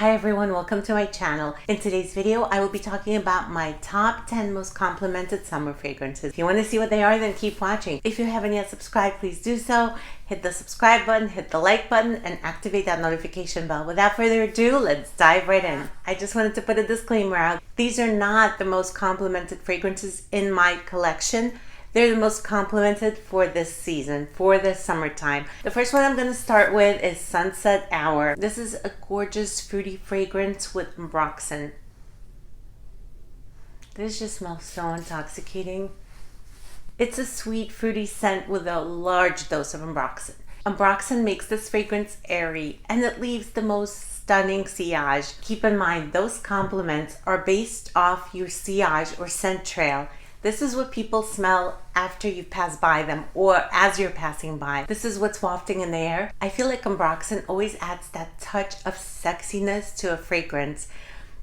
Hi everyone, welcome to my channel. In today's video, I will be talking about my top 10 most complimented summer fragrances. If you want to see what they are, then keep watching. If you haven't yet subscribed, please do so. Hit the subscribe button, hit the like button, and activate that notification bell. Without further ado, let's dive right in. I just wanted to put a disclaimer out. These are not the most complimented fragrances in my collection. They're the most complimented for this season, for the summertime. The first one I'm going to start with is Sunset Hour. This is a gorgeous fruity fragrance with ambroxan. This just smells so intoxicating. It's a sweet fruity scent with a large dose of ambroxan. Ambroxan makes this fragrance airy and it leaves the most stunning sillage. Keep in mind, those compliments are based off your sillage or scent trail. This is what people smell after you pass by them or as you're passing by. This is what's wafting in the air. I feel like ambroxan always adds that touch of sexiness to a fragrance.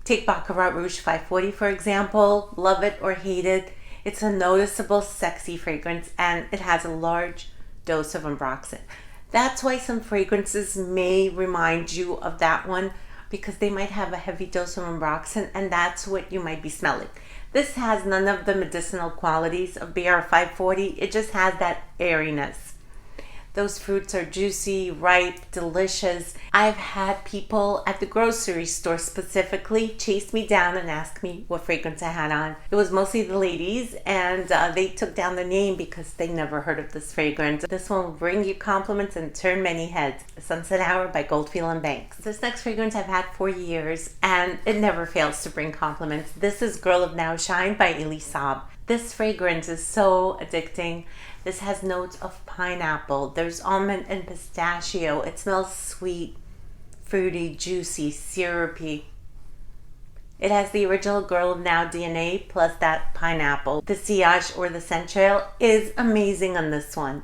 Take Baccarat Rouge 540 for example. Love it or hate it, it's a noticeable sexy fragrance and it has a large dose of ambroxan. That's why some fragrances may remind you of that one, because they might have a heavy dose of ambroxan and that's what you might be smelling. This has none of the medicinal qualities of BR 540. It just has that airiness. Those fruits are juicy, ripe, delicious. I've had people at the grocery store specifically chase me down and ask me what fragrance I had on. It was mostly the ladies, and they took down the name because they never heard of this fragrance. This one will bring you compliments and turn many heads. Sunset Hour by Goldfield and Banks. This next fragrance I've had for years, and it never fails to bring compliments. This is Girl of Now Shine by Elie Saab. This fragrance is so addicting. This has notes of pineapple. There's almond and pistachio. It smells sweet, fruity, juicy, syrupy. It has the original Girl of Now DNA plus that pineapple. The sillage or the scent trail is amazing on this one.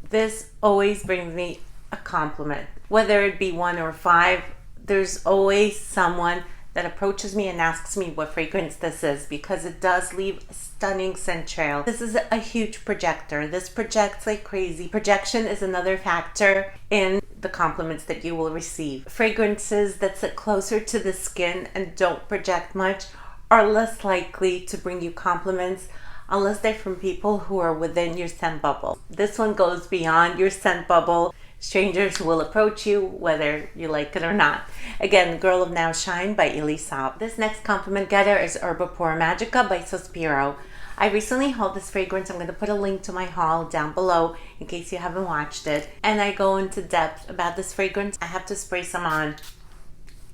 This always brings me a compliment. Whether it be 1 or 5, there's always someone that approaches me and asks me what fragrance this is, because it does leave a stunning scent trail. This is a huge projector. This projects like crazy. Projection is another factor in the compliments that you will receive. Fragrances that sit closer to the skin and don't project much are less likely to bring you compliments unless they're from people who are within your scent bubble. This one goes beyond your scent bubble. Strangers will approach you whether you like it or not. Again, Girl of Now Shine by Elie Saab. This next compliment getter is Bora Magica by Sospiro. I recently hauled this fragrance. I'm going to put a link to my haul down below in case you haven't watched it. And I go into depth about this fragrance. I have to spray some on.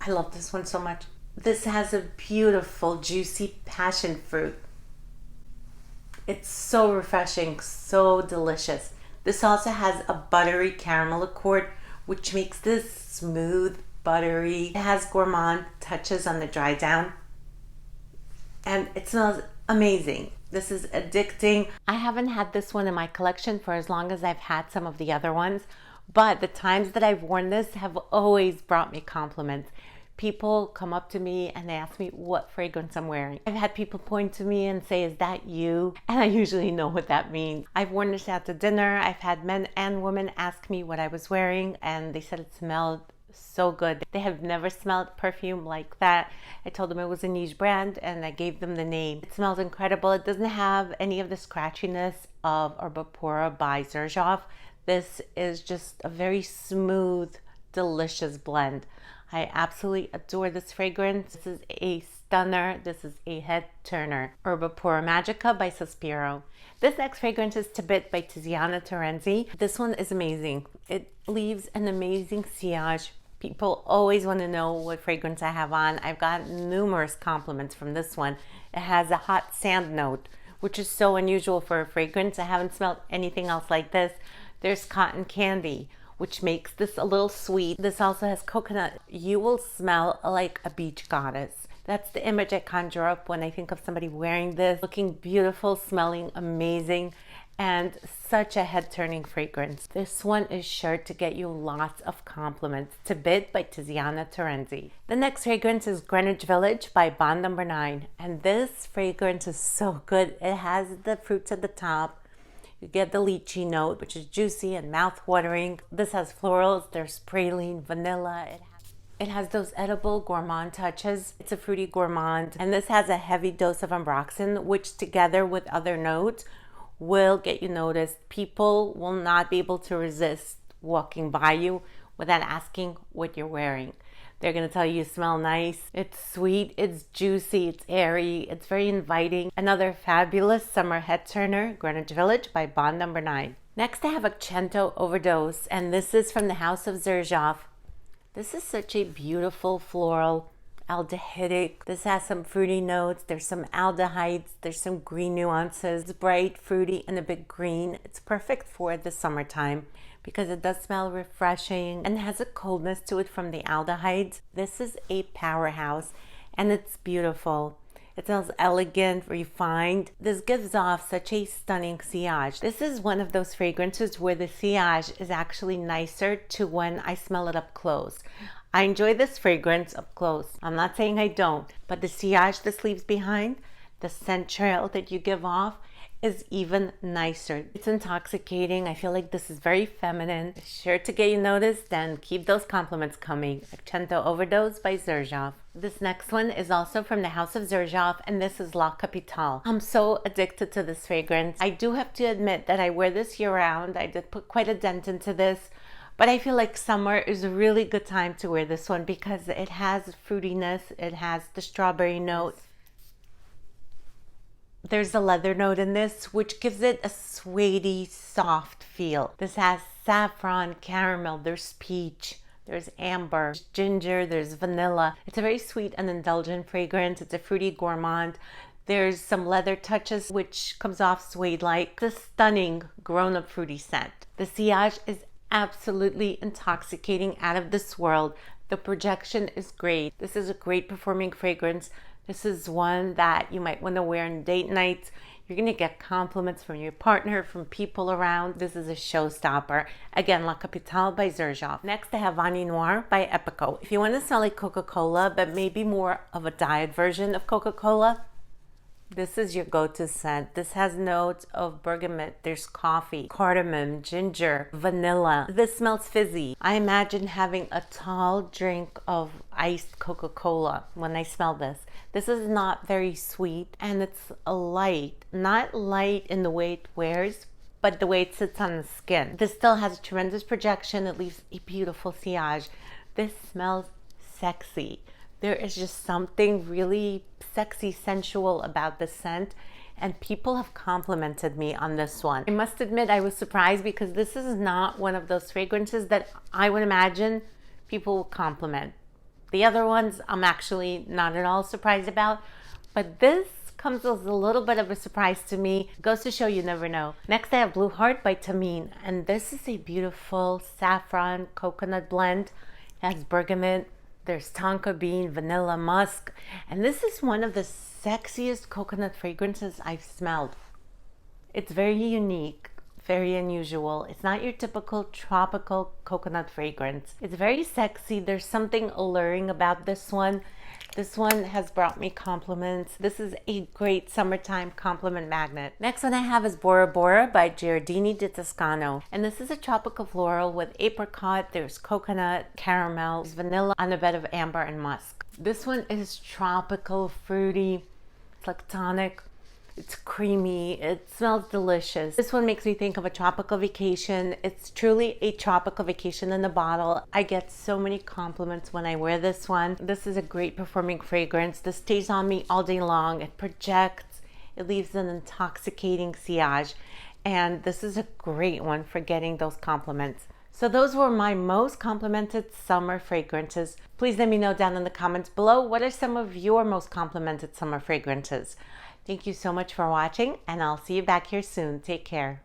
I love this one so much. This has a beautiful, juicy passion fruit. It's so refreshing, so delicious. This also has a buttery caramel accord, which makes this smooth, buttery. It has gourmand touches on the dry down, and it smells amazing. This is addicting. I haven't had this one in my collection for as long as I've had some of the other ones, but the times that I've worn this have always brought me compliments. People come up to me and they ask me what fragrance I'm wearing. I've had people point to me and say, "Is that you?" And I usually know what that means. I've worn this out to dinner. I've had men and women ask me what I was wearing and they said it smelled so good. They have never smelled perfume like that. I told them it was a niche brand and I gave them the name. It smells incredible. It doesn't have any of the scratchiness of Bora Bora by Xerjoff. This is just a very smooth, delicious blend. I absolutely adore this fragrance. This is a stunner. This is a head turner. Bora Magica by Sospiro. This next fragrance is Tobit by Tiziana Terenzi. This one is amazing. It leaves an amazing sillage. People always want to know what fragrance I have on. I've got numerous compliments from this one. It has a hot sand note, which is so unusual for a fragrance. I haven't smelled anything else like this. There's cotton candy, which makes this a little sweet. This also has coconut. You will smell like a beach goddess. That's the image I conjure up when I think of somebody wearing this, looking beautiful, smelling amazing, and such a head-turning fragrance. This one is sure to get you lots of compliments. Tobit by Tiziana Terenzi. The next fragrance is Greenwich Village by Bond No. 9. And this fragrance is so good. It has the fruits at the top. You get the lychee note, which is juicy and mouth-watering. This has florals. There's praline, vanilla. It has those edible gourmand touches. It's a fruity gourmand, and this has a heavy dose of ambroxan, which together with other notes will get you noticed. People will not be able to resist walking by you without asking what you're wearing. They're going to tell you smell nice. It's sweet, it's juicy, it's airy, it's very inviting. Another fabulous summer head turner, Greenwich Village by Bond Number 9. Next I have a Tento Overdose, and this is from the House of Xerjoff. This is such a beautiful floral, aldehydic. This has some fruity notes. There's some aldehydes. There's some green nuances. It's bright, fruity, and a bit green. It's perfect for the summertime because it does smell refreshing and has a coldness to it from the aldehydes. This is a powerhouse and it's beautiful. It smells elegant, refined. This gives off such a stunning sillage. This is one of those fragrances where the sillage is actually nicer to when I smell it up close. I enjoy this fragrance up close. I'm not saying I don't, but the sillage this leaves behind, the scent trail that you give off, is even nicer. It's intoxicating. I feel like this is very feminine. It's sure to get you noticed, and keep those compliments coming. Tento Overdose by Xerjoff. This next one is also from the House of Xerjoff, and this is La Capitale. I'm so addicted to this fragrance. I do have to admit that I wear this year round. I did put quite a dent into this, but I feel like summer is a really good time to wear this one because it has fruitiness, it has the strawberry note. There's a leather note in this, which gives it a suede, soft feel. This has saffron, caramel, there's peach, there's amber, there's ginger, there's vanilla. It's a very sweet and indulgent fragrance. It's a fruity gourmand. There's some leather touches, which comes off suede-like. It's a stunning, grown-up fruity scent. The sillage is absolutely intoxicating, out of this world. The projection is great. This is a great performing fragrance. This is one that you might want to wear on date nights. You're going to get compliments from your partner, from people around. This is a showstopper. Again, La Capitale by Xerjoff. Next, I have Vanille Noir by Epico. If you want to smell like Coca-Cola, but maybe more of a diet version of Coca-Cola, this is your go-to scent. This has notes of bergamot, there's coffee, cardamom, ginger, vanilla. This smells fizzy. I imagine having a tall drink of iced Coca-Cola when I smell this. This is not very sweet, and it's a light. Not light in the way it wears, but the way it sits on the skin. This still has a tremendous projection. It leaves a beautiful sillage. This smells sexy. There is just something really sexy, sensual about the scent, and people have complimented me on this one. I must admit I was surprised because this is not one of those fragrances that I would imagine people will compliment. The other ones I'm actually not at all surprised about, but this comes as a little bit of a surprise to me. It goes to show you never know. Next I have Blue Heart by Tamine, and this is a beautiful saffron coconut blend. It has bergamot, there's tonka bean, vanilla, musk, and this is one of the sexiest coconut fragrances I've smelled. It's very unique, very unusual. It's not your typical tropical coconut fragrance. It's very sexy. There's something alluring about this one. This one has brought me compliments. This is a great summertime compliment magnet. Next one I have is Bora Bora by Giardini di Toscano. And this is a tropical floral with apricot, there's coconut, caramel, there's vanilla on a bed of amber and musk. This one is tropical, fruity, it's like tonic. It's creamy, it smells delicious. This one makes me think of a tropical vacation. It's truly a tropical vacation in a bottle. I get so many compliments when I wear this one. This is a great performing fragrance. This stays on me all day long. It projects, it leaves an intoxicating sillage, and this is a great one for getting those compliments. So those were my most complimented summer fragrances. Please let me know down in the comments below, what are some of your most complimented summer fragrances? Thank you so much for watching, and I'll see you back here soon. Take care.